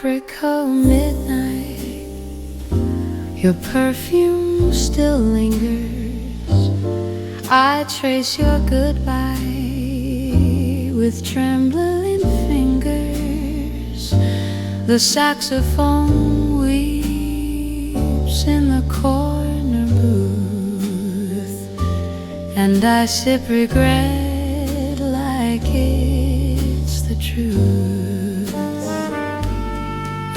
Apricot midnight, your perfume still lingers. I trace your goodbye with trembling fingers. The saxophone weeps in the corner booth, and I sip regret like it's the truth.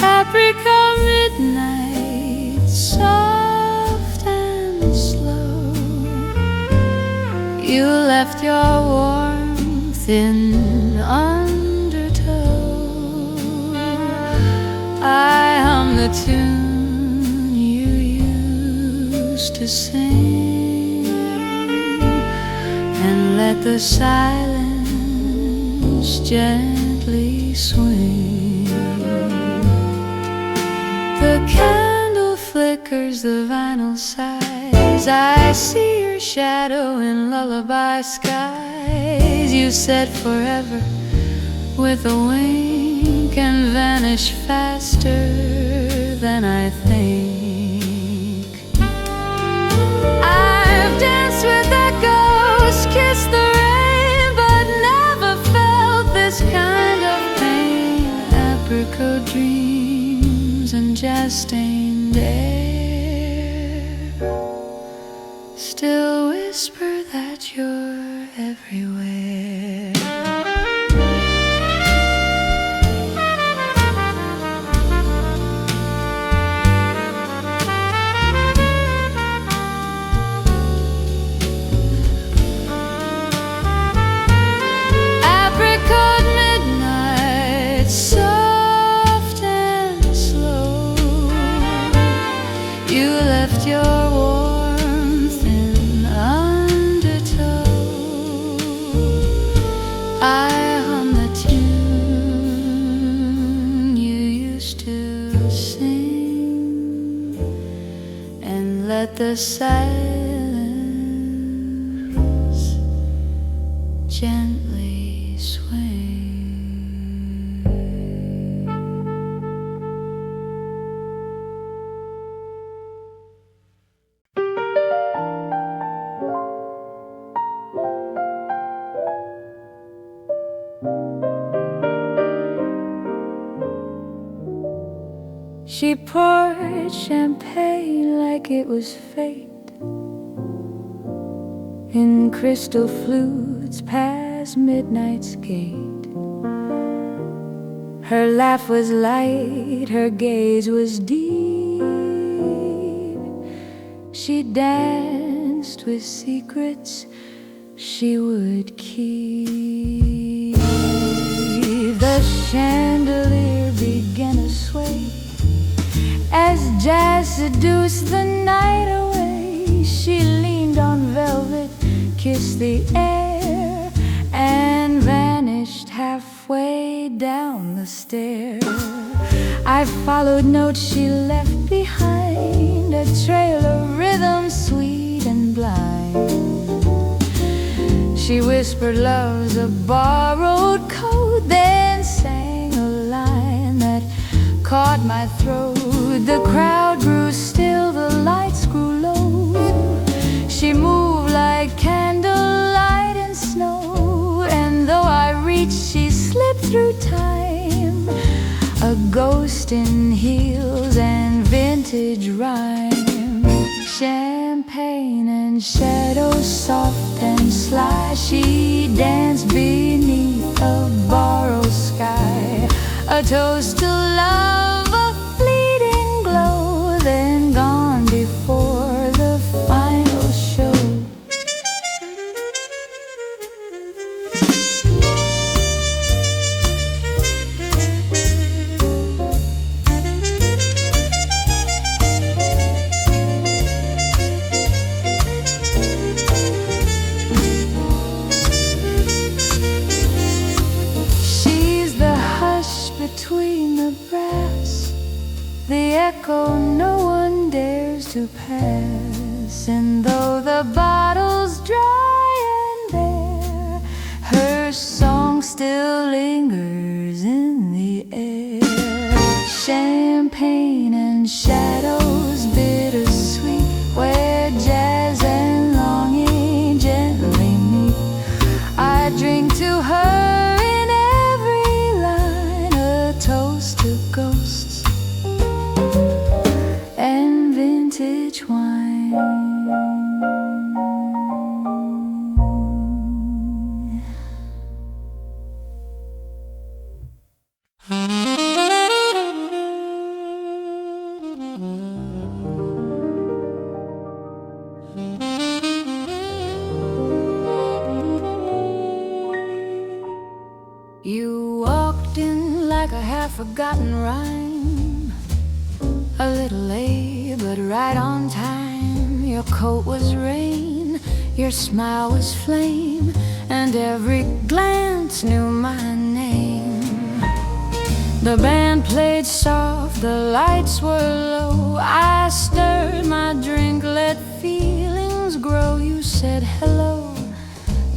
Apricot midnight, soft and slow, you left your warmth in undertow. I hum the tune you used to sing, and let the silence gently swing. The candle flickers, the vinyl sighs. I see your shadow in lullaby skies. You said forever with a wink, and vanish faster than I think. I've danced with echoes, kissed the rain, but never felt this kind of pain. Apricot dreams and jazz-stained air still whisper that you're everywhere. Apricot midnight, soft and slow, you left your warmth in undertow. I hum the tune you used to sing, and let the silence gently swing. She poured champagne like it was fate, in crystal flutes past midnight's gate. Her laugh was light, her gaze was deep. She danced with secrets she would keep. The chandelier began to sway as jazz seduced the night away. She leaned on velvet, kissed the air, and vanished halfway down the stair. I followed notes she left behind, a trail of rhythm sweet and blind. She whispered love's a borrowed code, then sang a line that caught my throat. The crowd grew still, the lights grew low. She moved like candlelight in snow, and though I reached, she slipped through time, a ghost in heels and vintage rhyme. Champagne and shadows, soft and sly, she danced beneath a borrowed sky. A toast to love, a fleeting glow, then gone before the final show. Between the brass, the echo no one dares to pass. And though the bottle's dry and bare, her song still lingers in the air. champagne and shadows bittersweet, where jazz and longing gently meet. I drink to her in every line, a toast to ghosts and vintage wine. You walked in like a half-forgotten rhyme, a little late but right on time. Your coat was rain, your smile was flame, and every glance knew my name. The band played soft, the lights were low. I stirred my drink, let feelings grow. You said hello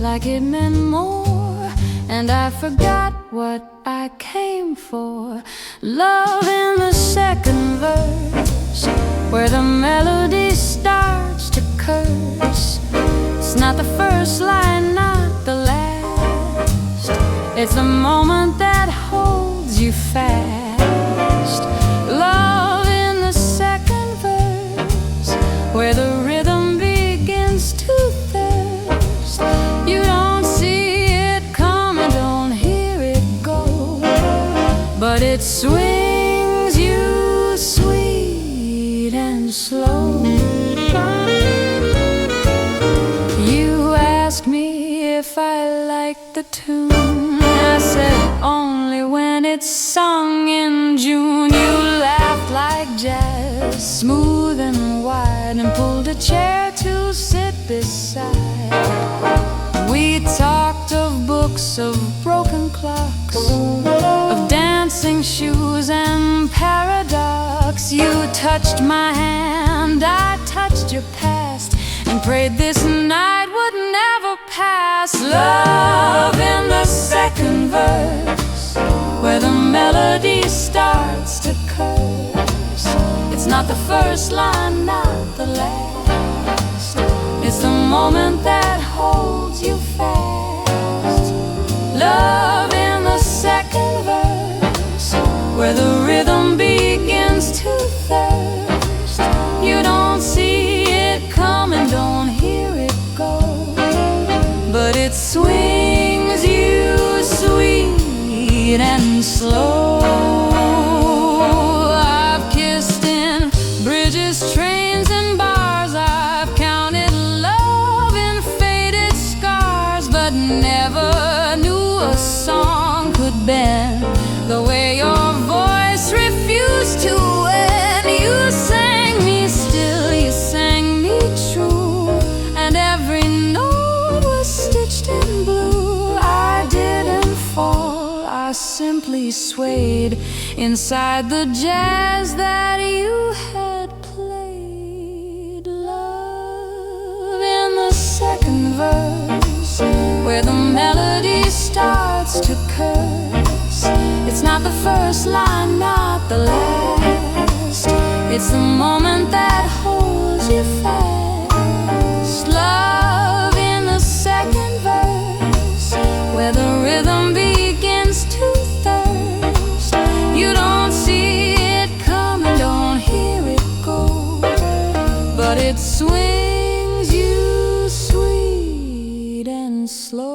like it meant more, and I forgot what I came for. Love in the second verse, where the melody starts to curse. It's not the first line, not the last. It's the moment that holds you fast. Love in the second verse, where the rhythm begins to thirst. You don't see it coming, don't hear it go, but it swings you sweet and slow. You asked me if I liked the tune. I said only when it's sung in June. You laughed like jazz, smooth and wide, and pulled a chair to sit beside. We talked of books, of broken clocks, of dancing shoes and paradox. You touched my hand, I touched your past, and prayed this night would never pass. Love in the second verse, where the melody starts to curse. It's not the first line, not the last. It's the moment that holds you fast. Love in the second verse, where the rhythm begins to thirst. You don't see it coming, don't hear it go, but it swings you sweet and slow. I've kissed in bridges, trains and bars. I've counted love in faded scars, but never knew a song could bend the way your voice refused to end. You sang me still, you sang me true, and every note was stitched in blue. I didn't fall, I simply swayed inside the jazz that you had played. Love in the second verse, where the melody starts to curse. It's not the first line, not the last. It's the moment that holds you fast. Love in the second verse, where the rhythm begins to thirst. You don't see it coming, don't hear it go, but it swings you sweet and slow.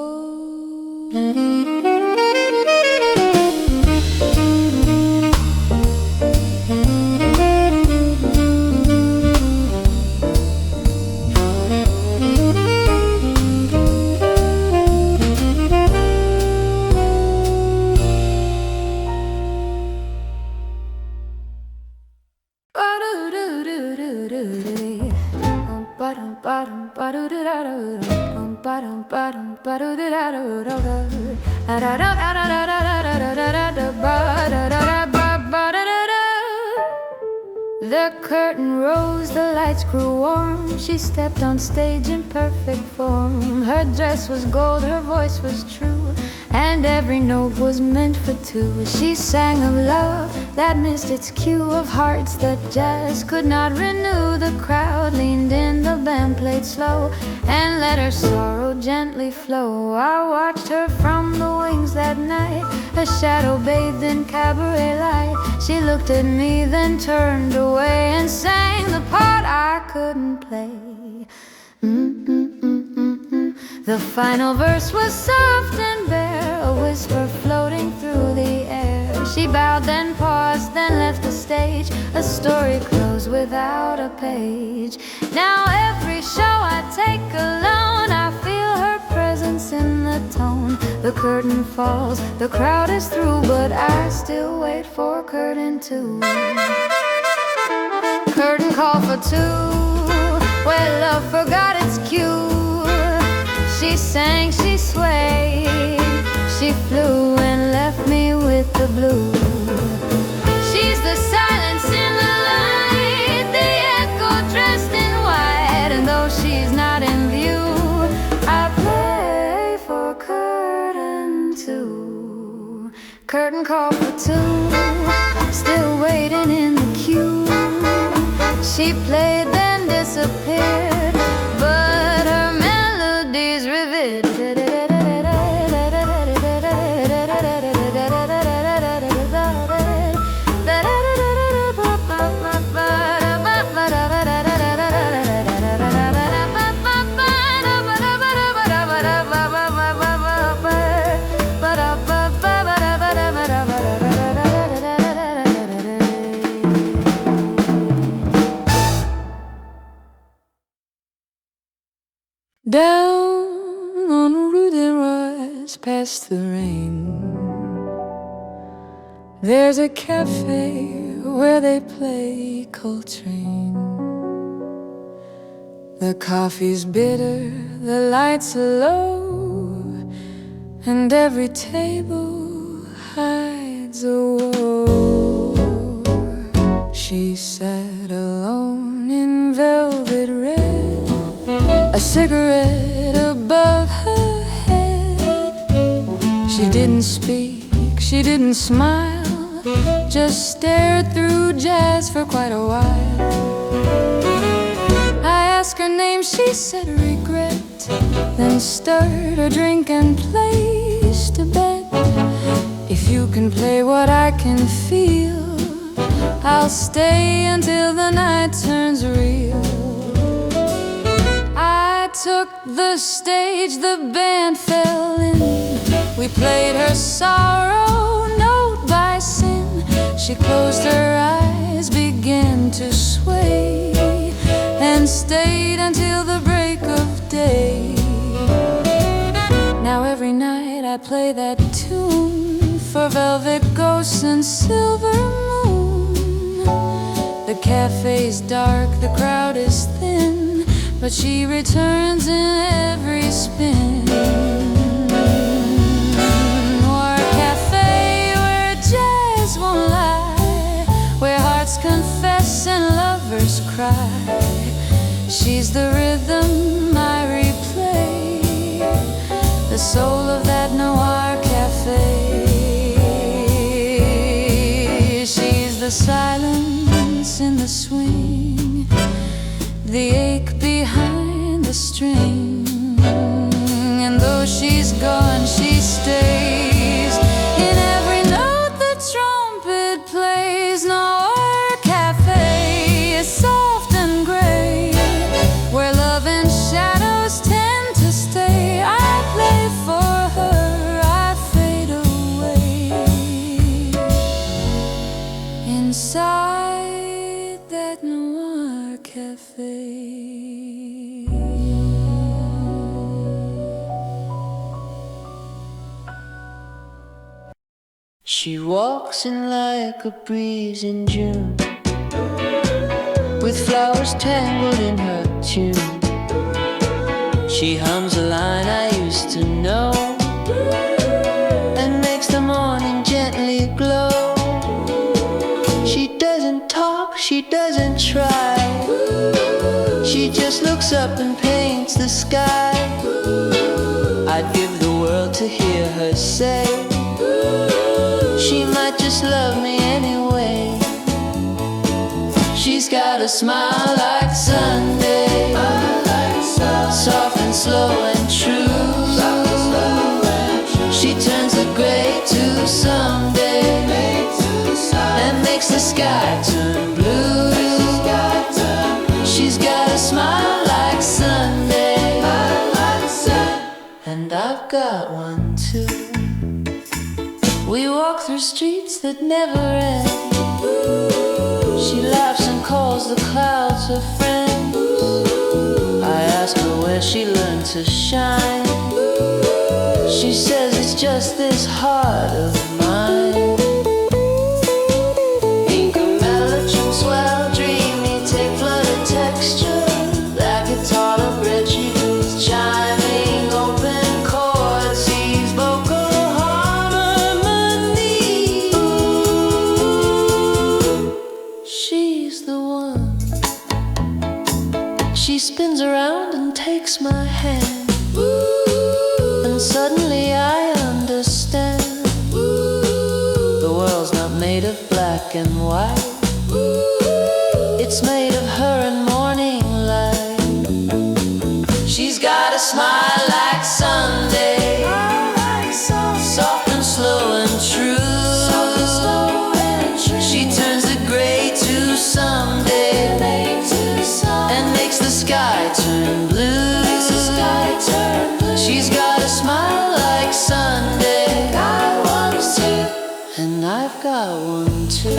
The curtain rose, the lights grew warm. She stepped on stage in perfect form. Her dress was gold, her voice was true, and every note was meant for two. She sang of love that missed its cue, of hearts that just could not renew. The crowd leaned in, the band played slow, and let her sorrow gently flow. I watched her from the wings that night, a shadow bathed in cabaret light. She looked at me, then turned away, and sang the part I couldn't play. The final verse was soft and bare, a whisper floating through the air. She bowed, then paused, then left the stage, a story closed without a page. Now every show I take alone, I feel her presence in the tone. The curtain falls, the crowd is through, but I still wait for curtain two. Curtain call for two, where love forgot its cue. She sang, she swayed, she flew and left me with the blue. She's the silence in the light, the echo dressed in white, and though she's not in view, I play for curtain two. Curtain call for two, still waiting in the queue. She played then disappeared, but her melodies revered. Down on Rue des Roses, past the rain, there's a cafe where they play Coltrane. The coffee's bitter, the lights are low, and every table hides a woe. She sat alone in velvet red, a cigarette above her head. She didn't speak, she didn't smile, just stared through jazz for quite a while. I asked her name, she said regret, then stirred her drink and placed a bet. If you can play what I can feel, I'll stay until the night turns real. I took the stage, the band fell in. We played her sorrow note by sin. She closed her eyes, began to sway, and stayed until the break of day. Now every night I play that tune for velvet ghosts and silver moon. The cafe's dark, the crowd is thin, but she returns in every spin. Noir cafe where jazz won't lie, where hearts confess and lovers cry. She's the rhythm I replay, the soul of that noir cafe. She's the silence in the swing, the ache behind the string, and though she's gone, she stays in every note the trumpet plays. Noir cafe is soft and gray, where love and shadows tend to stay. I play for her, I fade away inside that noir cafe. She walks in like a breeze in June, with flowers tangled in her tune. She hums a line I used to know, and makes the morning gently glow. She doesn't talk, she doesn't try, she just looks up and paints the sky. I'd give the world to hear her say she might just love me anyway. She's got a smile like Sunday, soft and slow and true. She turns the gray to someday and makes the sky turn blue. She's got a smile like Sunday, and I've got one too. We walk through streets that never end. She laughs and calls the clouds her friends. I ask her where she learned to shine. She says it's just this heart of mine. Ink of melody, swell, dreamy, take flooded texture. That guitar of bridges, chiming open chords, sees vocal harmony. She's the one. She spins around and takes my hand. Suddenly I understand. The world's not made of black and white. It's made of her and morning light. She's got a smile like Sunday, soft and slow and true. She turns the gray to someday and makes the sky turn blue. She's got a smile like Sunday, and I've got one too.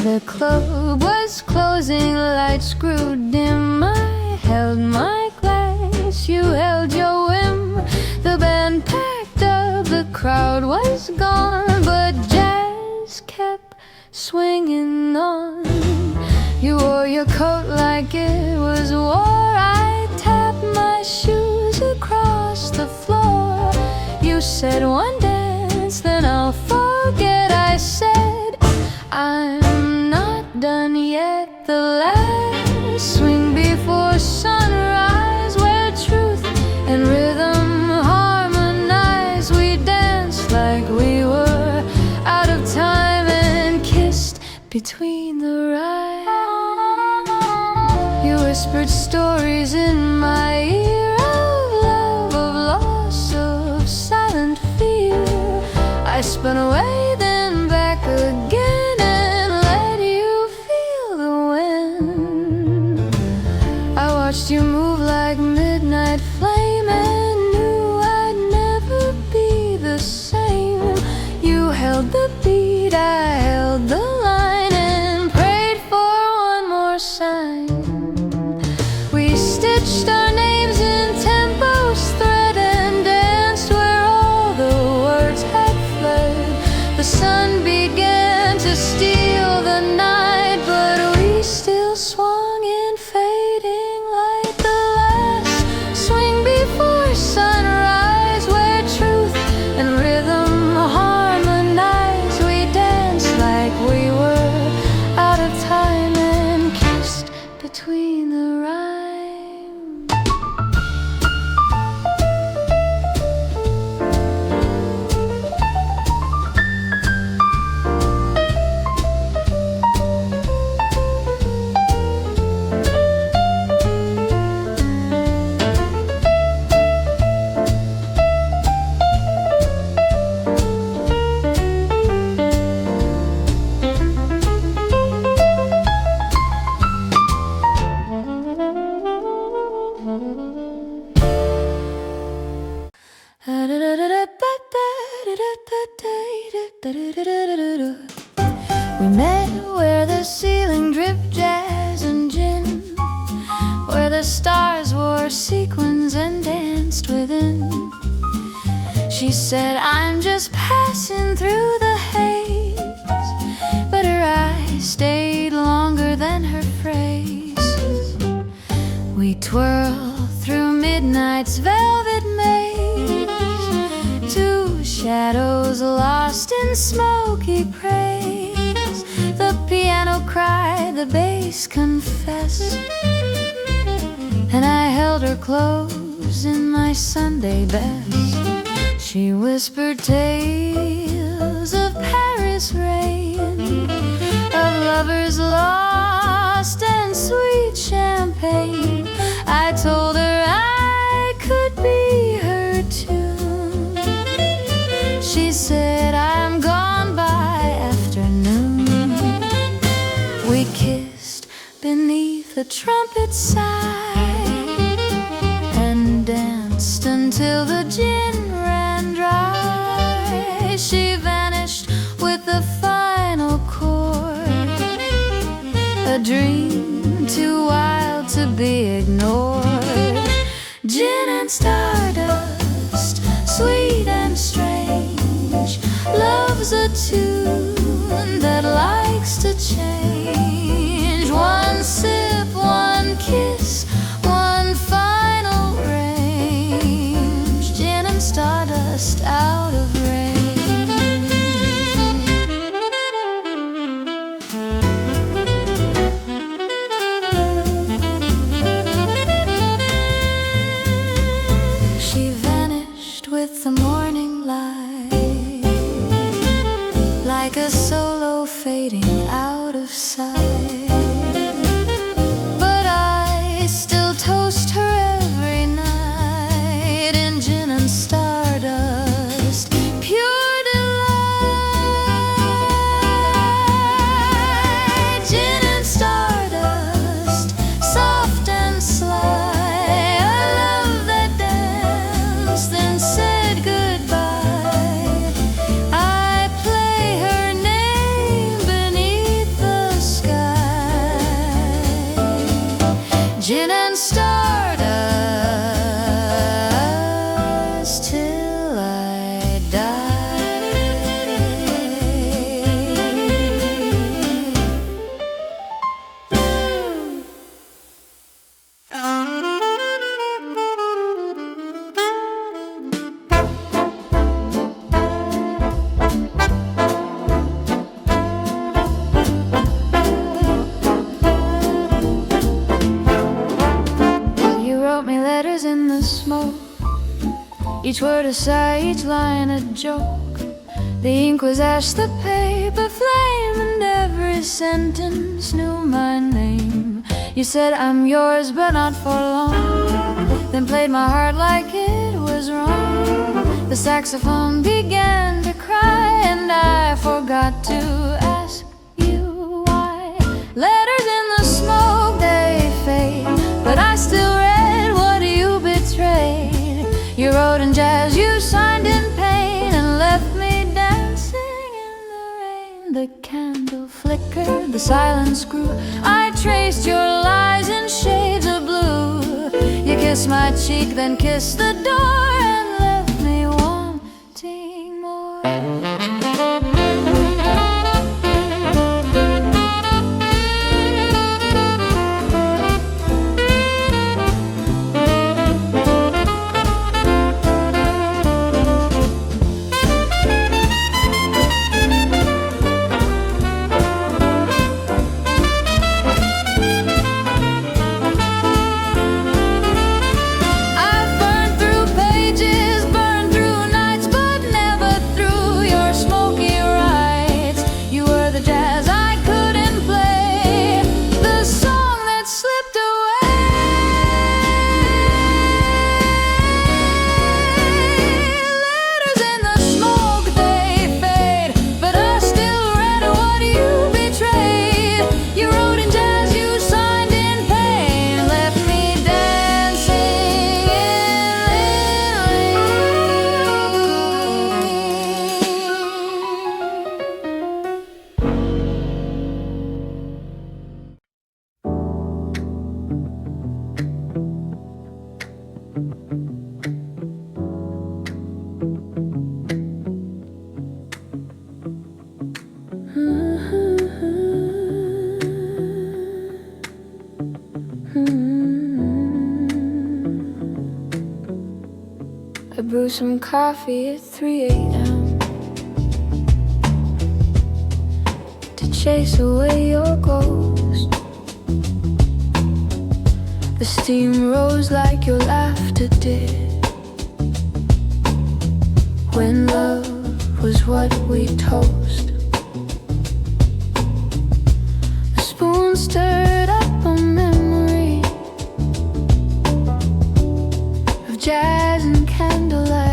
The club was closing, lights grew dim. I held my glass, you held your whim. The band packed up, the crowd was gone, but jazz kept swinging on. You wore your coat like it was war. I tapped my shoes across the floor. You said one dance, then I'll forget. I said I'm not done yet. The last swing before sunrise, where truth and rhythm harmonize. We danced like we were out of time and kissed between the rhymes. You whispered stories in my ear of love, of loss, of silent fear. I spun away, then back again, and let you feel the wind. I watched you move like midnight flame and knew I'd never be the same. You held the beat, I held the line, and prayed for one more sign. We stitched our names in tempo's thread and danced where all the words had fled. The sun began to steal the night, but we still swung in fading light. The last swing before sunrise, where truth and rhythm harmonize. We danced like we were out of time and kissed between the rhymes. We met where the ceiling dripped jazz and gin, where the stars wore sequins and danced within. said, I'm just passing through the haze, but her eyes stayed longer than her phrase. We twirl through midnight's velvet maze, two shadows lost in smoky praise. The piano cried, the bass confessed, and I held her close in my Sunday best. She whispered tales of Paris rain, of lovers lost and sweet champagne. I told her I could be her tune. She said, I'm gone by afternoon. We kissed beneath a trumpet sigh and danced until the gin ran dry. She vanished with the final chord, a dream too wild to be ignored. Gin and stardust, sweet and strange, love's a tune that likes to change. One sip, one kiss, one final range. Gin and stardust out of range. She vanished with the morning light, like a solo fading out of sight. But I still toast her every night in gin and stardust, pure delight. Gin and stardust, soft and sly, a love that danced then said goodbye. I play her name beneath the sky. Gin and stardust till I die. You wrote me letters in the smoke, each word a sigh, each line a joke. The ink was ash, the paper flame, and every sentence knew my name. You said, I'm yours, but not for long, then played my heart like it was wrong. The saxophone began to cry, and I forgot to ask you why. Letters in the smoke, they fade, but I still read what you betrayed. You wrote in jazz, you signed in pain, and left me dancing in the rain. The candle flickered, the silence grew. I traced your lies in shades of blue. You kissed my cheek, then kissed the door, and left me wanting more. I've burned through pages some coffee at 3 a.m. to chase away your ghost. The steam rose like your laughter did when love was what we toast. The spoon stirred up a memory of jazz and candlelight.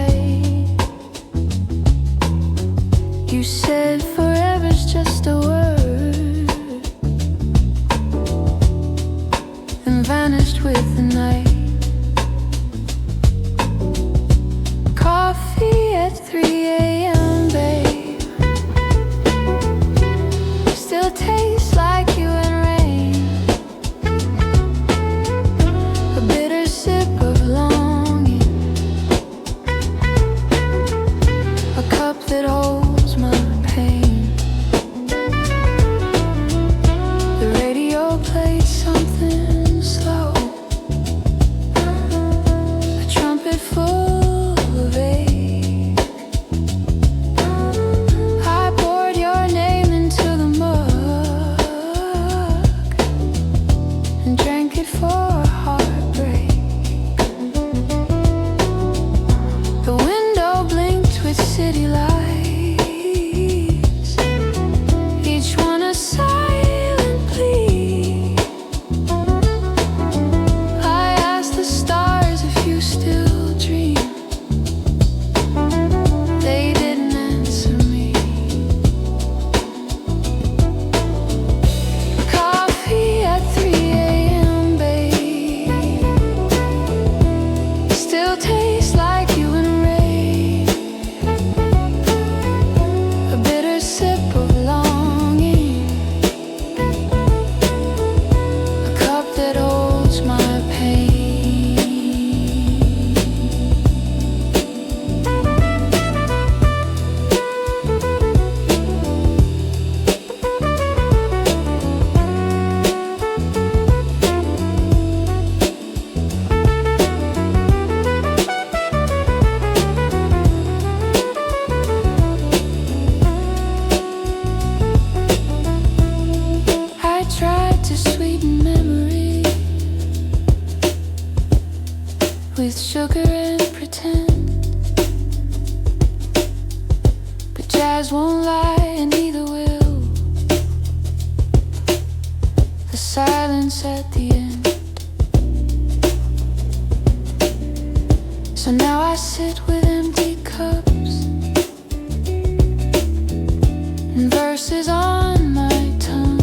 You said forever's just a word, then vanished with the night. Coffee at 3 a.m., babe, still tastes like you and rain. A bitter sip of longing, a cup that holds my pain. The radio played something slow, a trumpet full of ache. I poured your name into the mug and drank it for heartbreak. The window blinked with city lights, each one a silent plea. I asked the stars if you still dream. They didn't answer me. Coffee at 3 a.m., babe, still tastes like you and rain. A bitter sip of longing, a cup that holds my pain. I tried to sweeten memory with sugar and pretend, but jazz won't lie and neither will the silence at the end. So now I sit with empty cups and verses on my tongue,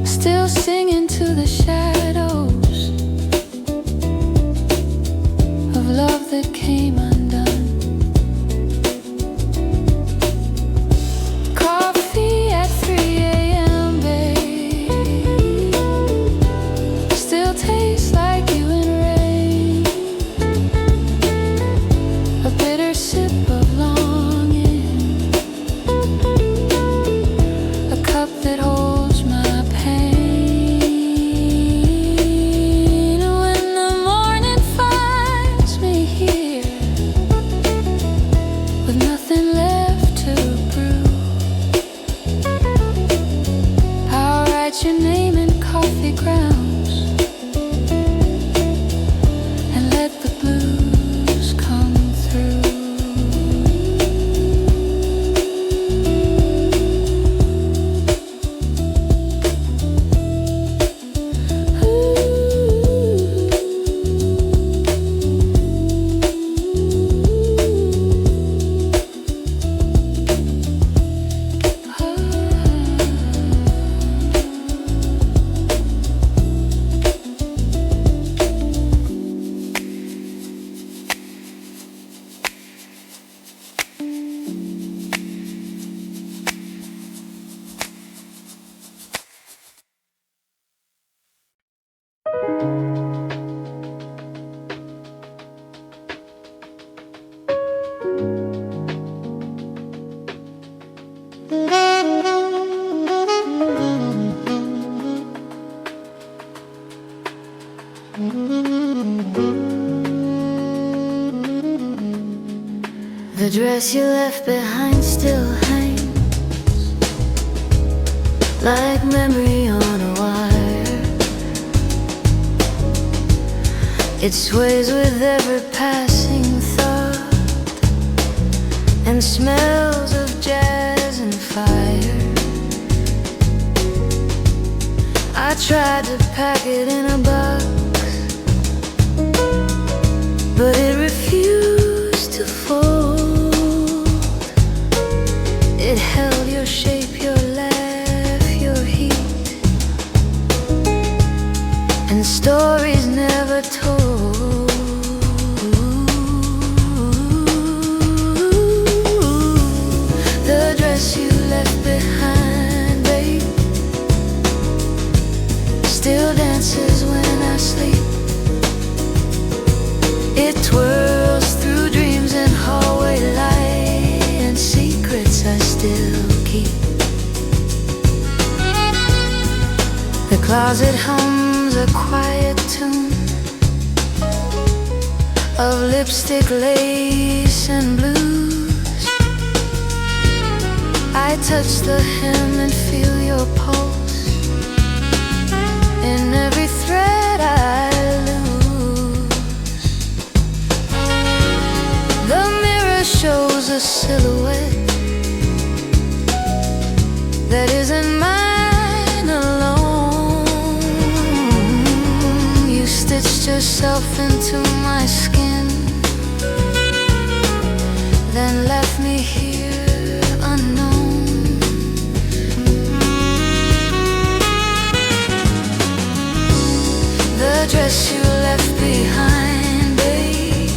still singing to the shadows of love that came undone. Coffee at 3 a.m., babe, still tastes like you and rain. A bitter sip of longing, a cup that holds my pain. When the morning finds me here with nothing left to brew, I'll write your name in coffee grounds and let the blues come through. The dress you left behind still hangs like memory on a wire. It sways with every passing thought and smells of jazz and fire. I tried to pack it in a box, but it refused to fold. It held your shape, your laugh, your heat, and stories never told. The dress you left behind, babe, still dances when I sleep. It twirls through dreams and hallway light and secrets I still keep. The closet hums a quiet tune of lipstick, lace, and blues. I touch the hem and feel your pulse in every thread I lose. The mirror shows a silhouette that isn't mine alone. You stitched yourself into my skin, then left me here unknown. The dress you left behind, babe,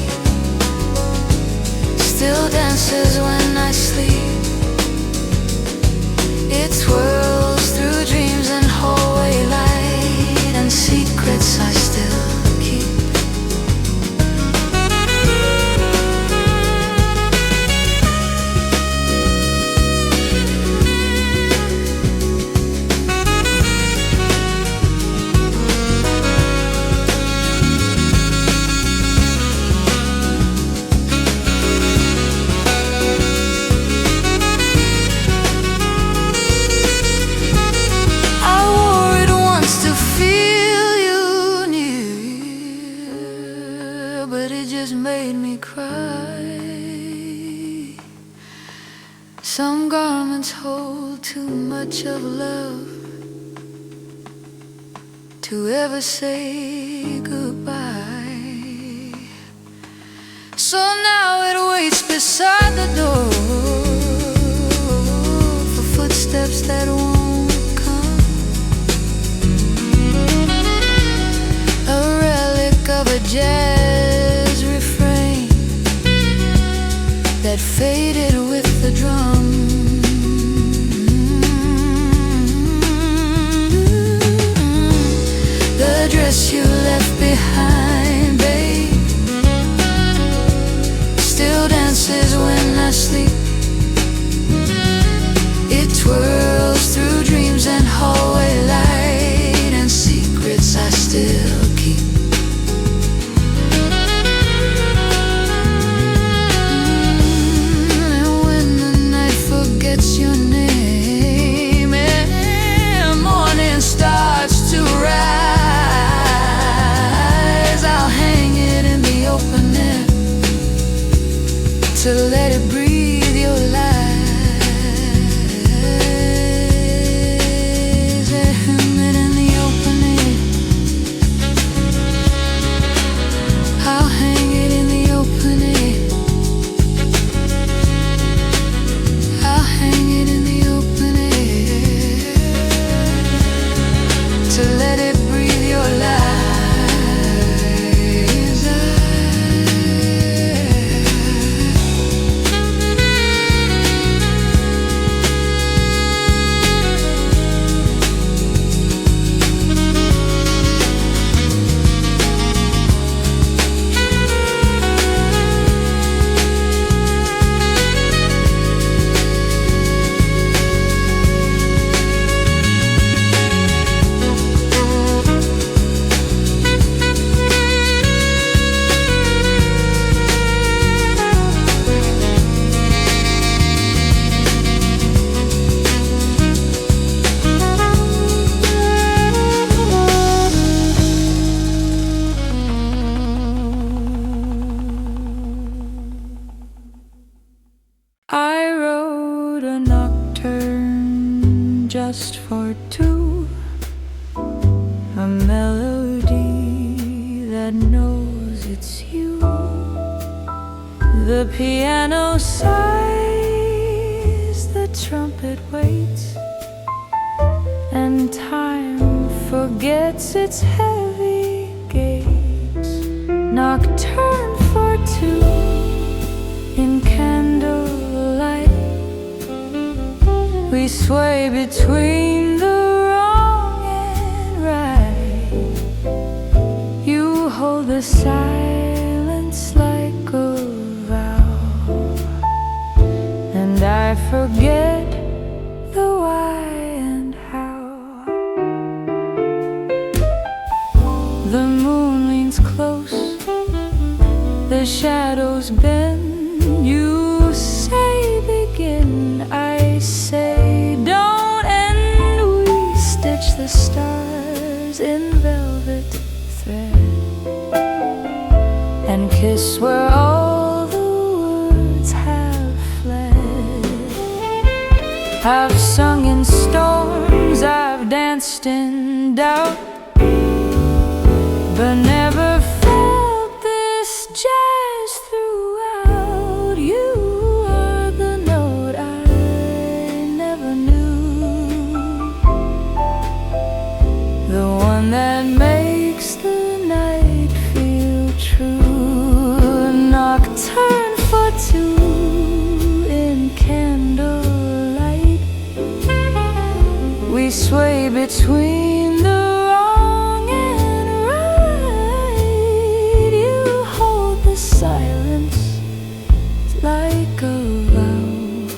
still dances when I sleep. It twirls through dreams and hallway light and secrets I still keep. But it just made me cry. Some garments hold too much of love to ever say goodbye. So now it waits beside the door for footsteps that won't come. A relic of a jazz refrain that faded with the drum. The dress you left behind, babe, still dances when I sleep. It twirls through dreams and hallway light and secrets I still keep. And when the night just for two, a melody that knows it's you. The piano sighs, the trumpet waits, and time forgets its heavy gates. Nocturne for two in candlelight, we sway between the wrong and right. You hold the silence like a vow, and I forget the why and how. The moon leans close, the shadows bend. You say begin, I say don't end. We stitch the stars in velvet thread and kiss where all the words have fled. I've sung in storms, I've danced in doubt, but never felt this jazz throughout. You are the note I never knew, the one that makes the night feel true. Nocturne for two in candlelight, we sway between the wrong and right. You hold the silence like a vow,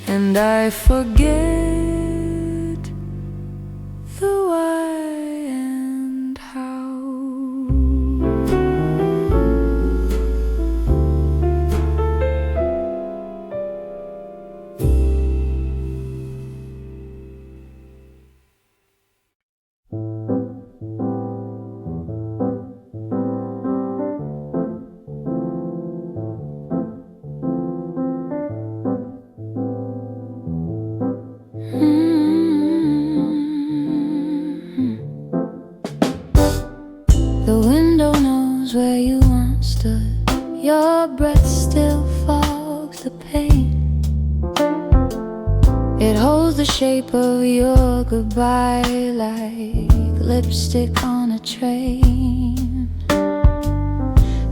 and I forget the why and how. The window knows where you once stood. Your breath still fogs the pain. It holds the shape of your goodbye like lipstick on a train.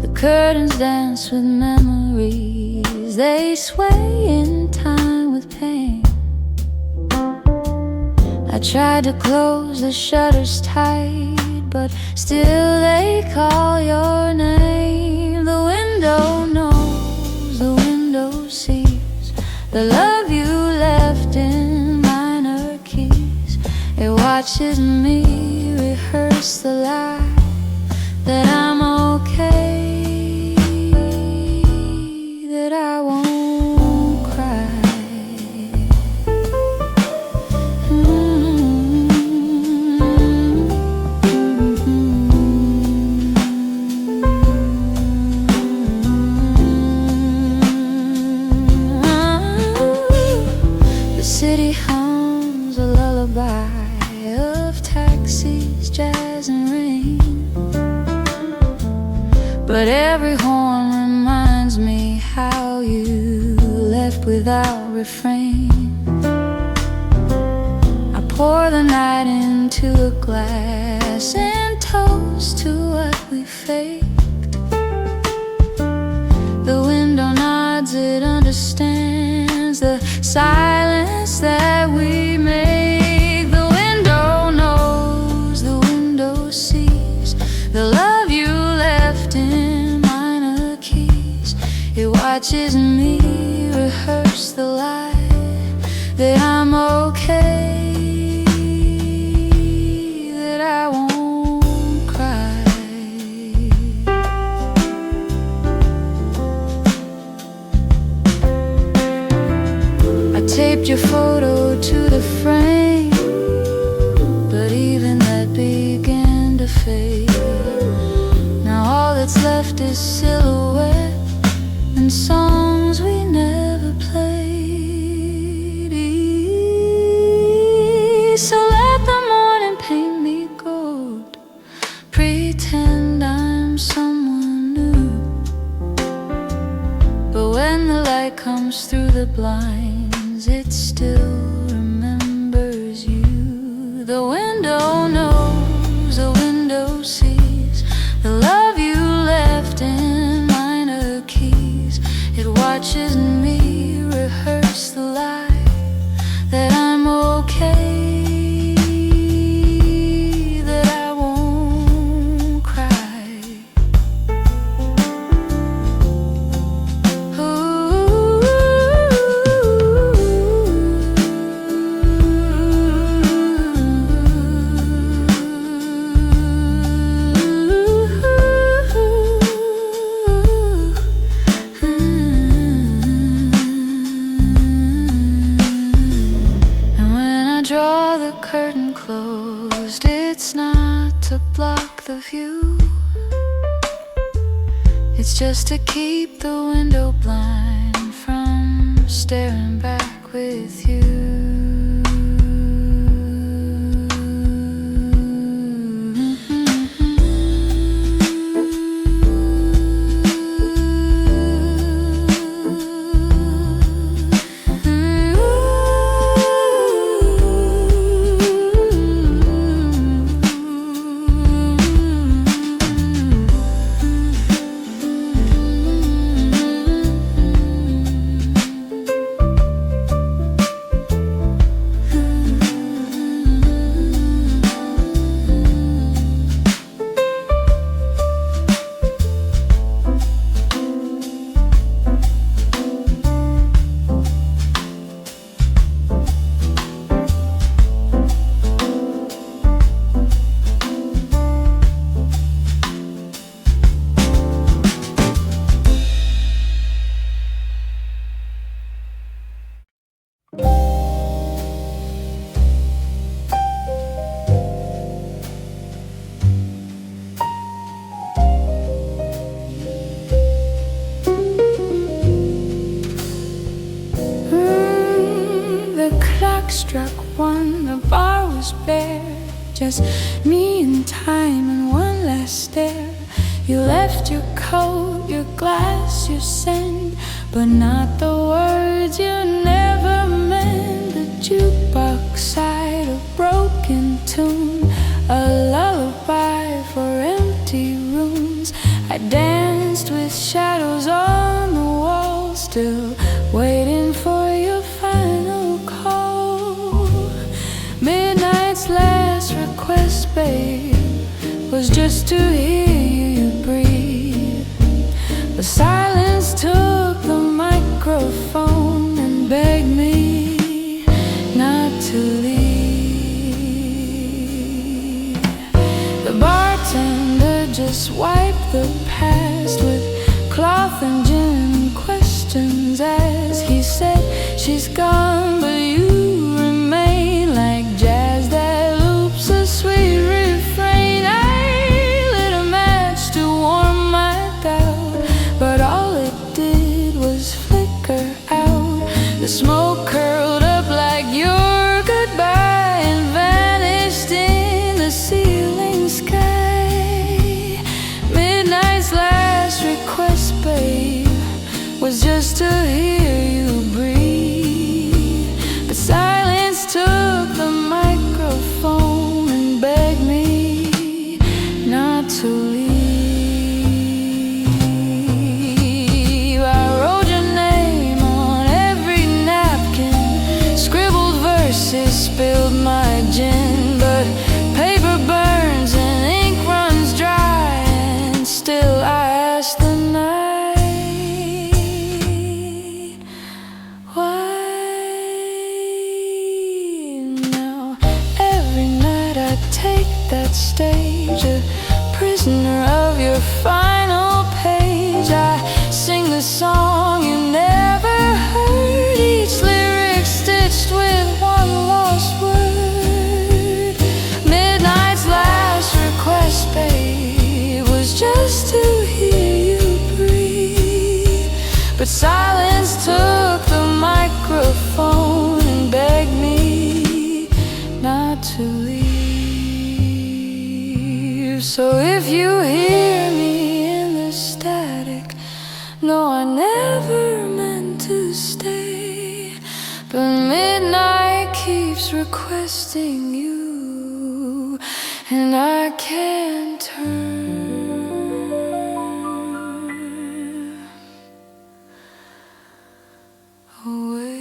The curtains dance with memories, they sway in time with pain. I tried to close the shutters tight, but still they call your name. The window knows, the window sees the love you left in minor keys. It watches me rehearse the lie that I'm okay, that I won't cry. The city hums a lullaby of taxis, jazz and rain, but every horn reminds me how you left without refrain. I pour the night into a glass and toast to what we faked. The window nods, it understands the silence that we make. The window knows, the window sees the love you left in minor keys. It watches me rehearse the lie that I'm okay, that I won't cry. I taped your photo to the frame, but even that began to fade. Now all that's left is silhouette and songs we never played. comes through the blinds, it still remembers you. The window knows, the window sees the love you left in minor keys. It watches me rehearse the lie that I'm okay, that I won't cry. Draw the curtain closed, it's not to block the view, it's just to keep the window blind from staring back with you. Struck one, the bar was bare, just me and time and one last stare. You left your coat, your glass, your scent, but not the words you never meant. The jukebox sighed a broken tune, a lullaby for empty rooms. I danced with shadows on the wall, still waiting for your final call. Midnight's last request, babe, was just to hear you breathe. The silence took the microphone and begged me not to leave. The bartender just wiped the past with cloth and gin, questions as he said, she's gone, but you remain like jazz that loops a sweet refrain. I lit a match to warm my doubt, but all it did was flicker out. The smoke curled up like your goodbye and vanished in the ceiling sky. Midnight's last request, babe, was just to hear you breathe. But silence took the microphone and begged me not to leave. I wrote your name on every napkin, scribbled verses, spilled my gin, but paper burns and ink runs dry, and still I ask the night, why? Now every night I take that stage, a prisoner of your final page. I sing the song you never heard, each lyric stitched with one lost word. Midnight's last request, babe, was just to hear you breathe. But silence took the microphone and begged me not to leave. So if you hear me in the static, no, I never meant to stay. but midnight keeps requesting you, and I can't turn away.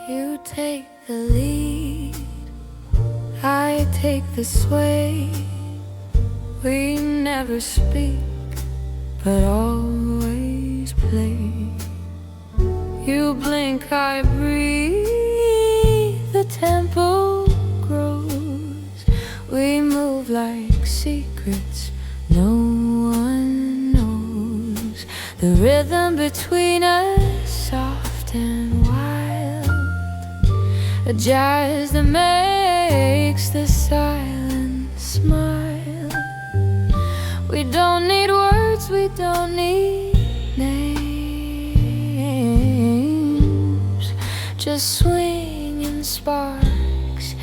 You take the lead, I take the sway. We never speak, but always play. You blink, I breathe, the tempo grows. We move like secrets no one knows. The rhythm between us, soft and wild, a jazz that makes the silence smile. We don't need words, we don't need names, just swinging sparks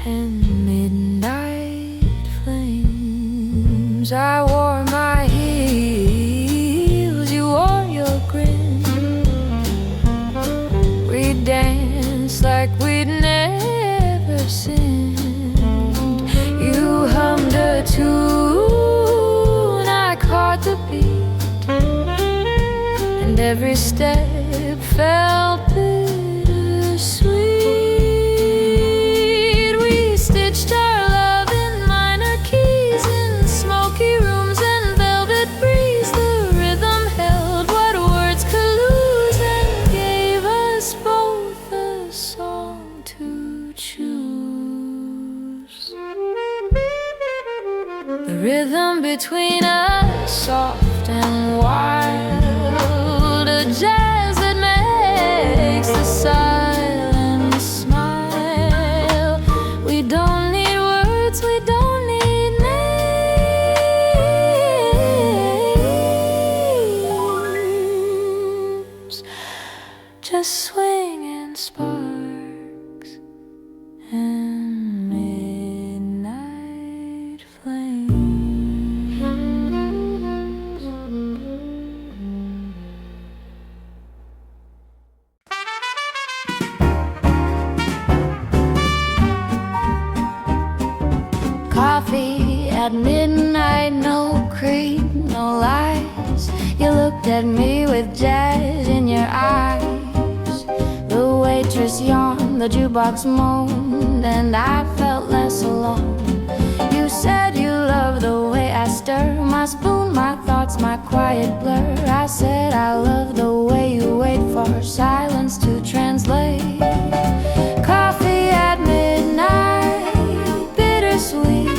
and midnight flames. I wore my heels, you wore your grin. We danced like we'd never sinned. You hummed a tune, I caught the beat, and every step felt bittersweet. We stitched our love in minor keys, in smoky rooms and velvet breeze. The rhythm held what words could lose, and gave us both a song to choose. The rhythm between us, soft and wild, a jazz that makes the silence smile. We don't need words, we don't need names, just swinging sparks and midnight flames. Coffee at midnight, no cream, no lies. You looked at me with jazz in your eyes. The waitress yawned, the jukebox moaned, and I felt less alone. You said you loved the way I stir my spoon, my thoughts, my quiet blur. I said I love the way you wait for silence to translate. Coffee at midnight, bittersweet.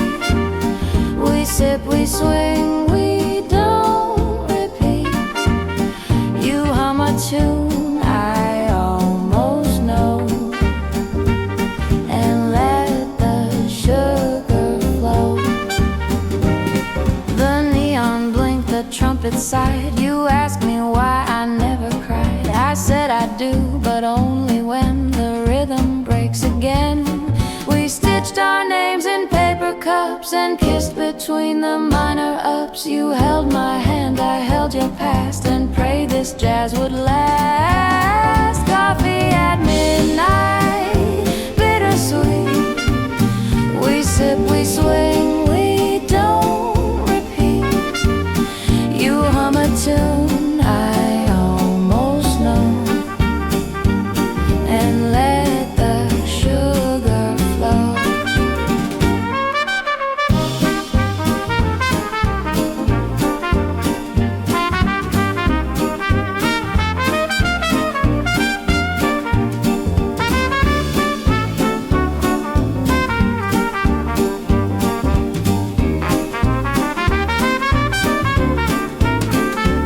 We sip, we swing, we don't repeat. You hum a tune I almost know, and let the trumpet side. You asked me why I never cried. I said I do, but only when the rhythm breaks again. We stitched our names in paper cups and kissed between the minor ups. You held my hand, I held your past, and prayed this jazz would last. Coffee at midnight, bittersweet. We sip, we swing, we don't repeat. You hum a tune I almost know, and let the sugar flow.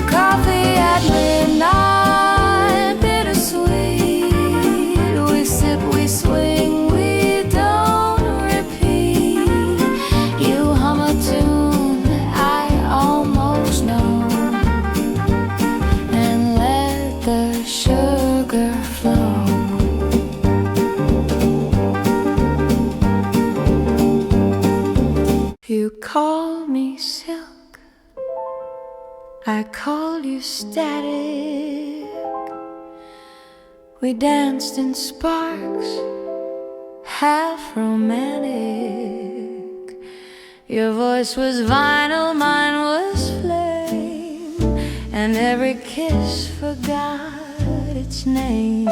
Coffee at midnight, bittersweet. We sip, we swing, we don't repeat. You hum a tune I almost know, and let the sugar flow. You call me silk, I call you static. We danced in sparks, half romantic. Your voice was vinyl, mine was flame, and every kiss forgot its name.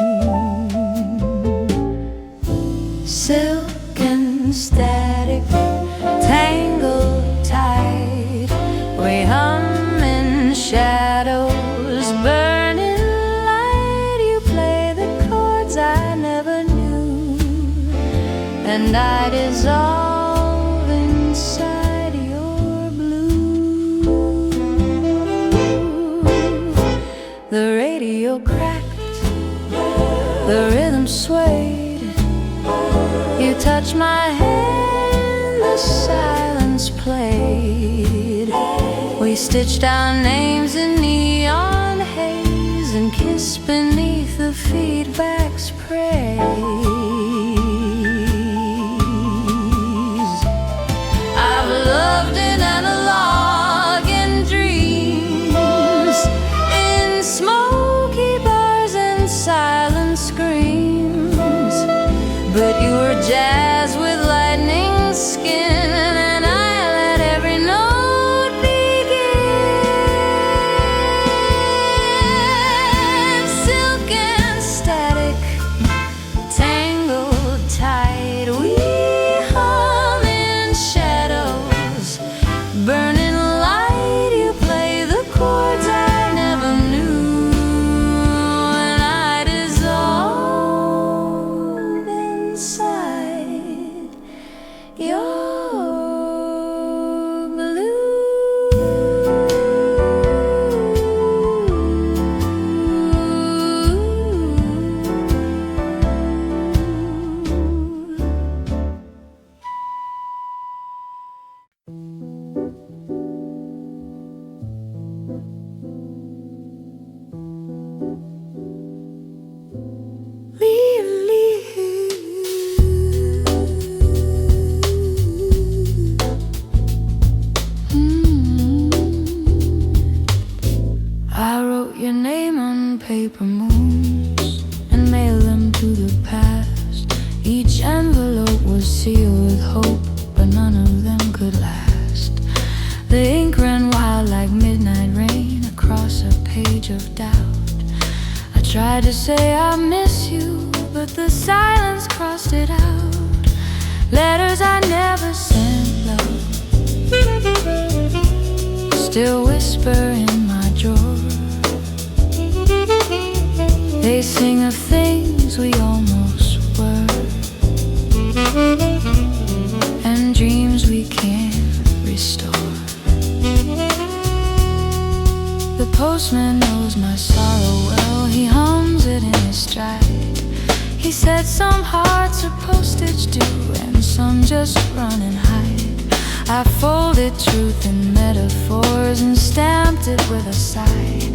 Silk and static, tangled tight. We hum in shadows, burning light. You play the chords I never knew, and I dissolve inside your blue. The radio cracked, the rhythm swayed. You touched my hand, the silence played. We stitched our names in neon haze and kissed beneath the feedback's praise. I've loved in analog and dreams, in smoky bars and silent screams. But you were jazz with lightning skin, and I let every note begin. Silk and static, tangled tight. We hum in shadows, burning light. You play the chords I never knew, and I dissolve inside your I wrote your name on paper moons and mailed them to the past. Each envelope was sealed with hope, but none of them could last. The ink ran wild like midnight rain across a page of doubt. I tried to say I miss you, but the silence crossed it out. Letters I never sent, love, still whisper in my drawer. They sing of things we almost were, and dreams we can't restore. The postman knows my sorrow well. He hums it in his stride. He said some hearts are postage due and some just run and hide. I folded truth in metaphors and stamped it with a sigh.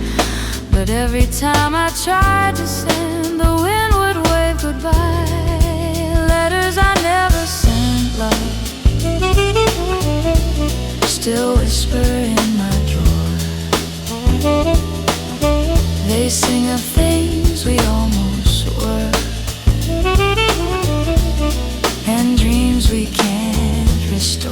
But every time I tried to send, the wind would wave goodbye. Letters I never sent, love, still whisper in my drawer. They sing of things we almost were, and dreams we can't restore.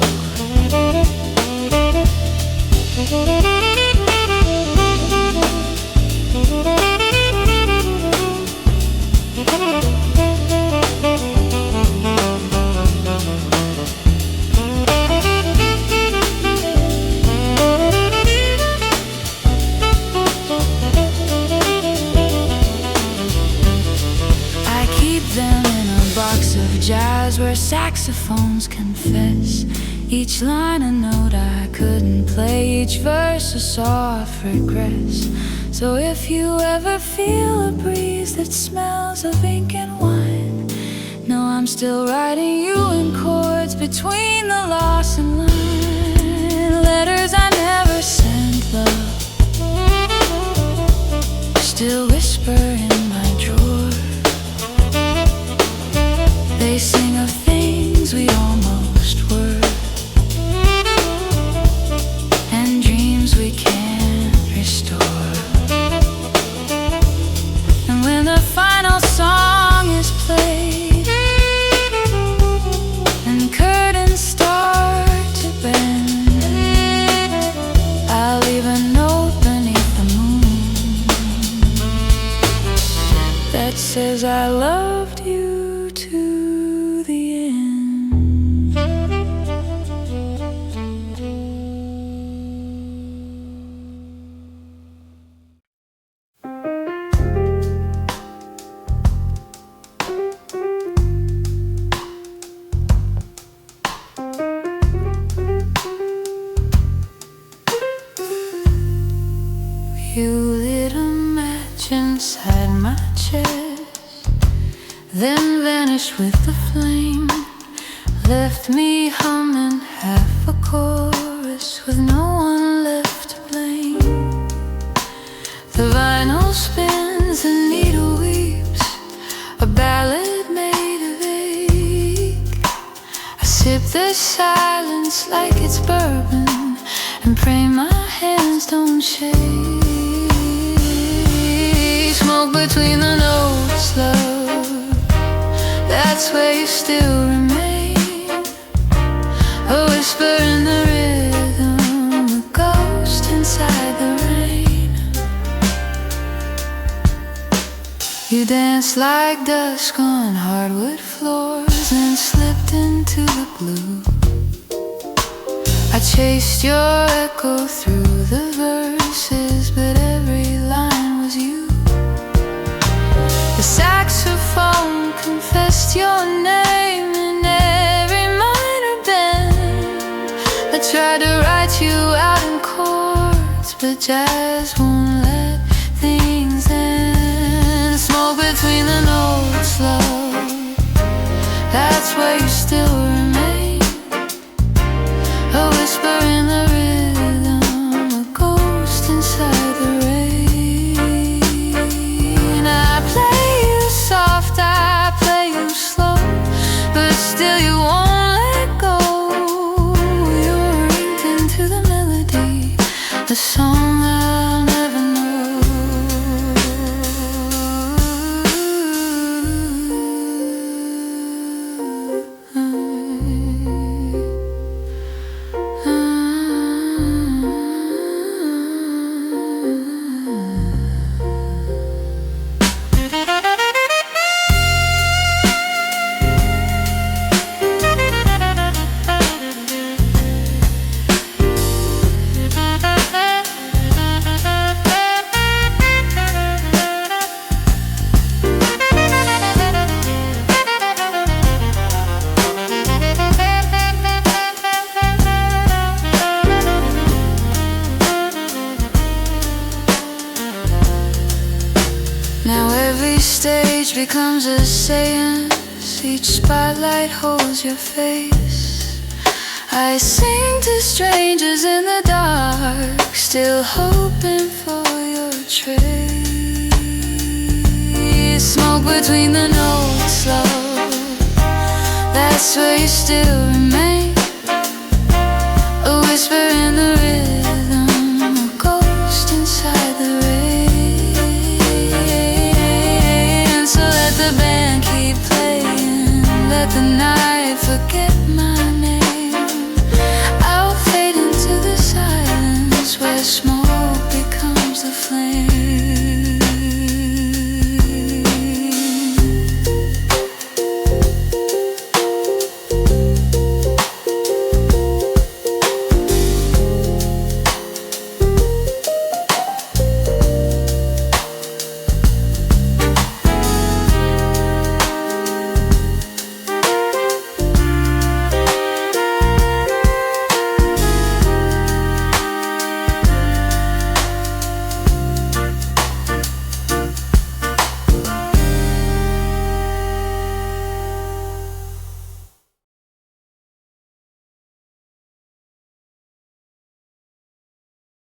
Jazz where saxophones confess, each line a note I couldn't play, each verse a soft regress. So if you ever feel a breeze that smells of ink and wine, know I'm still writing you in chords between the lost and line. Letters I never sent, love, still whisper in my drawer. They sing of things we almost were, and dreams we can't restore. And when the final song is played and curtains start to bend, I'll leave a note beneath the moon that says I loved you to the end. You lit a match inside my chest, then vanished with the flame, left me humming half a chorus with no one left to blame. The vinyl spins, the needle weeps, a ballad made of ache. I sip the silence like it's bourbon and pray my hands don't shake. Smoke between the notes, love, that's where you still remain. A whisper in the rhythm, a ghost inside the rain. You danced like dusk on hardwood floors and slipped into the blue. I chased your echo through the verses, but every line was you. The saxophone confessed your name in every minor bend. I tried to write you out in chords, but jazz won't let things end. Smoke between the notes, love, that's where you still remain. A whisper in the rhythm, a ghost inside the rain. I play you soft, I play you slow, but still you won't let go. You're inked into the melody, the song I'll never know. Stage becomes a seance, each spotlight holds your face. I sing to strangers in the dark, still hoping for your trace. Smoke between the notes, love, that's where you still remain. A whisper in the rhythm, a ghost inside the rain. So let the band keep playing, let the night forget